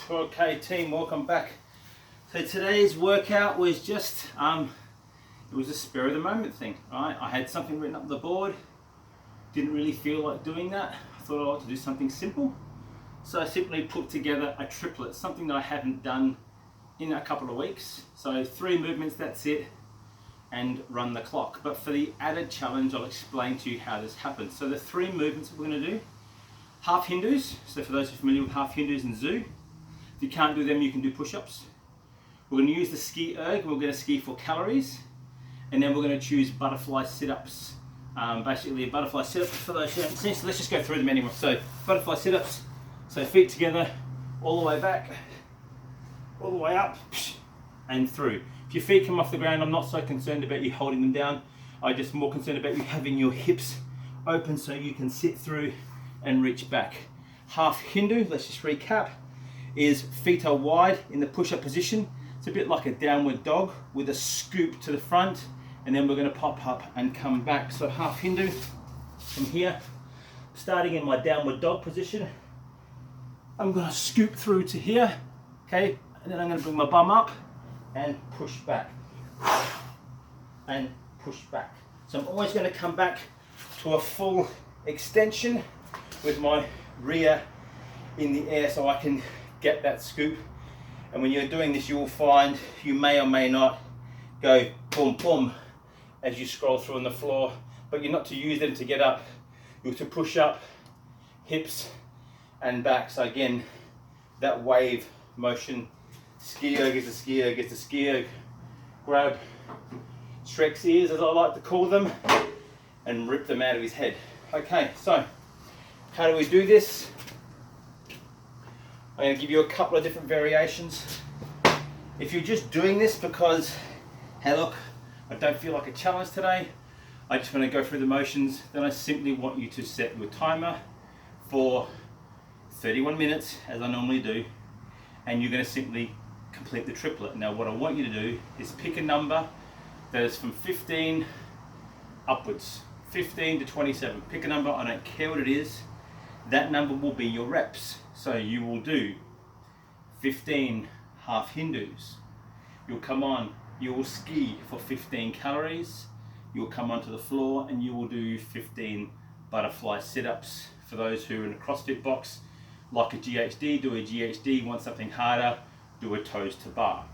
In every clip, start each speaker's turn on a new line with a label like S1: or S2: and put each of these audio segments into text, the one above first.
S1: Okay team, welcome back. So today's workout was just, it was a spur of the moment thing, right? I had something written up on the board, didn't really feel like doing that. I thought I'd like to do something simple. So I simply put together a triplet, something that I hadn't done in a couple of weeks. So 3 movements, that's it, and run the clock. But for the added challenge, I'll explain to you how this happens. So the 3 movements that we're gonna do: half Hindus. So for those who are familiar with half Hindus and zoo, if you can't do them, you can do push-ups. We're going to use the ski erg, and we're going to ski for calories, and then we're going to choose butterfly sit-ups. Basically a butterfly sit-up for those who haven't seen. So let's just go through them anyway. So butterfly sit-ups, so feet together, all the way back, all the way up, and through. If your feet come off the ground, I'm not so concerned about you holding them down. I'm just more concerned about you having your hips open so you can sit through and reach back. Half Hindu, let's just recap, is feet are wide in the push-up position. It's a bit like a downward dog with a scoop to the front, and then we're going to pop up and come back. So half Hindu from here, starting in my downward dog position, I'm going to scoop through to here, okay, and then I'm going to bring my bum up and push back and push back. So I'm always going to come back to a full extension with my rear in the air so I can get that scoop. And when you're doing this, you will find you may or may not go boom boom as you scroll through on the floor, but you're not to use them to get up. You're to push up, hips and back. So again, that wave motion. Ski erg is a ski erg, it's a ski erg. Grab Shrek's ears, as I like to call them, and rip them out of his head. Okay, so how do we do this? I'm going to give you a couple of different variations. If you're just doing this because, hey look, I don't feel like a challenge today, I just want to go through the motions, then I simply want you to set your timer for 31 minutes, as I normally do, and you're going to simply complete the triplet. Now what I want you to do is pick a number that is from 15 upwards, 15 to 27. Pick a number, I don't care what it is, that number will be your reps. So you will do 15 half Hindus. You'll come on, you will ski for 15 calories. You'll come onto the floor and you will do 15 butterfly sit-ups. For those who are in a CrossFit box, like a GHD, do a GHD. Want something harder, do a toes to bar.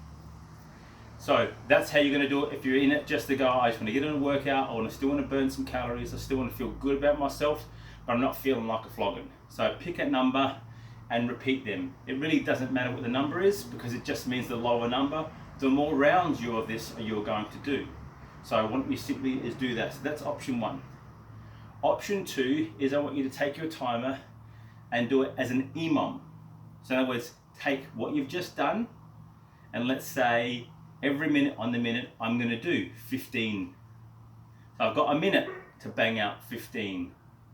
S1: So that's how you're going to do it. If you're in it just to go, I just want to get in a workout, I still want to burn some calories, I still want to feel good about myself, but I'm not feeling like a flogging. So pick a number and repeat them. It really doesn't matter what the number is, because it just means the lower number, the more rounds you of this you're going to do. So what you simply is do that. So that's option 1. Option 2 is I want you to take your timer and do it as an EMOM. So in other words, take what you've just done, and let's say every minute on the minute I'm going to do 15. So I've got a minute to bang out 15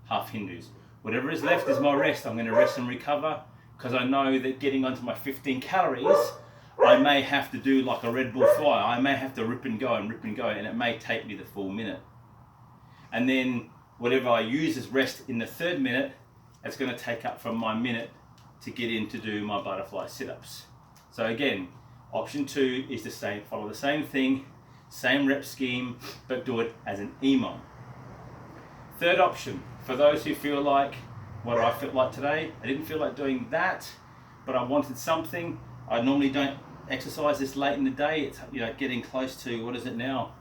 S1: half Hindus. Whatever is left is my rest. I'm going to rest and recover, because I know that getting onto my 15 calories, I may have to do like a Red Bull flyer. I may have to rip and go, and it may take me the full minute. And then whatever I use as rest in the 3rd minute, it's going to take up from my minute to get in to do my butterfly sit-ups. So again, option 2 is the same, follow the same thing, same rep scheme, but do it as an EMOM. Third option, for those who feel like, what I felt like today, I didn't feel like doing that, but I wanted something. I normally don't exercise this late in the day. It's getting close to, what is it now?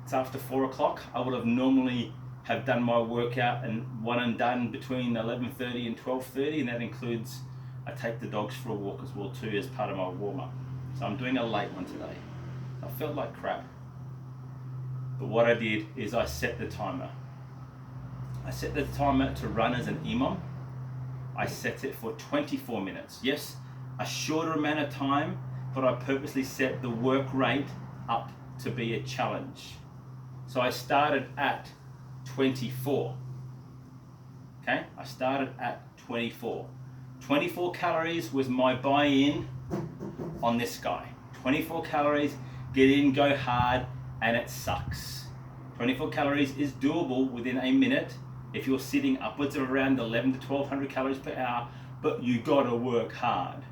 S1: It's after 4 o'clock. I would have normally have done my workout and one and done between 11:30 and 12:30, and that includes I take the dogs for a walk as well too as part of my warm-up. So I'm doing a late one today. I felt like crap. But what I did is I set the timer. I set the timer to run as an EMOM. I set it for 24 minutes. Yes, a shorter amount of time, but I purposely set the work rate up to be a challenge. So I started at 24. Okay, I started at 24. 24 calories was my buy-in on this guy. 24 calories, get in, go hard, and it sucks. 24 calories is doable within a minute if you're sitting upwards of around 11 to 1200 calories per hour, but you gotta work hard.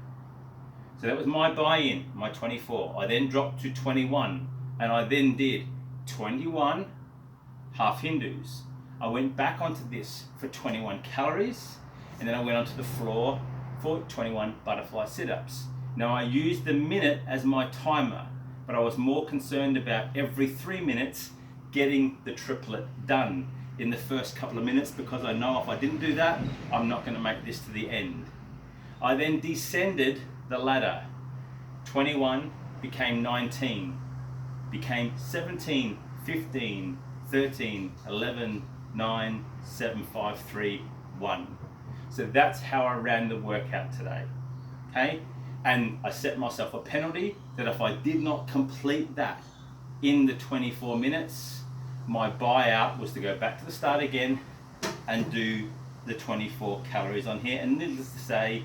S1: So that was my buy-in, my 24. I then dropped to 21, and I then did 21 half Hindus. I went back onto this for 21 calories, and then I went onto the floor for 21 butterfly sit-ups. Now I used the minute as my timer, but I was more concerned about every 3 minutes getting the triplet done in the first couple of minutes, because I know if I didn't do that, I'm not going to make this to the end. I then descended the ladder. 21 became 19, became 17, 15, 13, 11, 9, 7, 5, 3, 1. So that's how I ran the workout today. Okay? And I set myself a penalty that if I did not complete that in the 24 minutes, my buyout was to go back to the start again and do the 24 calories on here. And needless to say,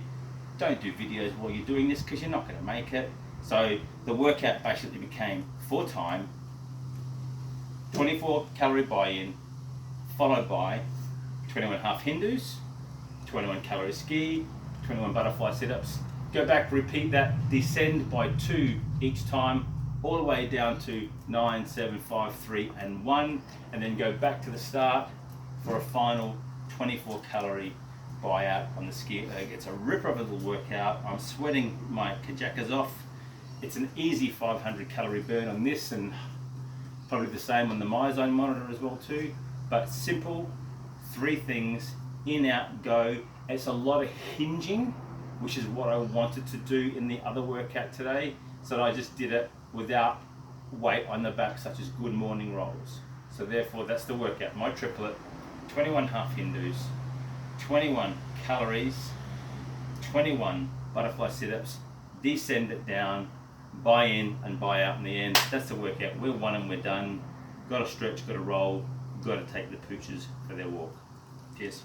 S1: don't do videos while you're doing this because you're not going to make it. So the workout basically became 4 time, 24 calorie buy-in, followed by 21 half Hindus, 21 calorie ski, 21 butterfly sit-ups. Go back, repeat that, descend by 2 each time, all the way down to 9, 7, 5, 3, and 1, and then go back to the start for a final 24 calorie buyout on the Ski Erg. It's a ripper of a little workout. I'm sweating my kajakas off. It's an easy 500 calorie burn on this, and probably the same on the MyZone monitor as well too. But simple, 3 things, in, out, go. It's a lot of hinging, which is what I wanted to do in the other workout today. So I just did it without weight on the back, such as good morning rolls. So therefore that's the workout. My triplet, 21 half Hindus, 21 calories, 21 butterfly sit-ups, descend it down, buy in and buy out in the end. That's the workout. We're one and we're done. Got to stretch, got to roll, got to take the pooches for their walk. Cheers.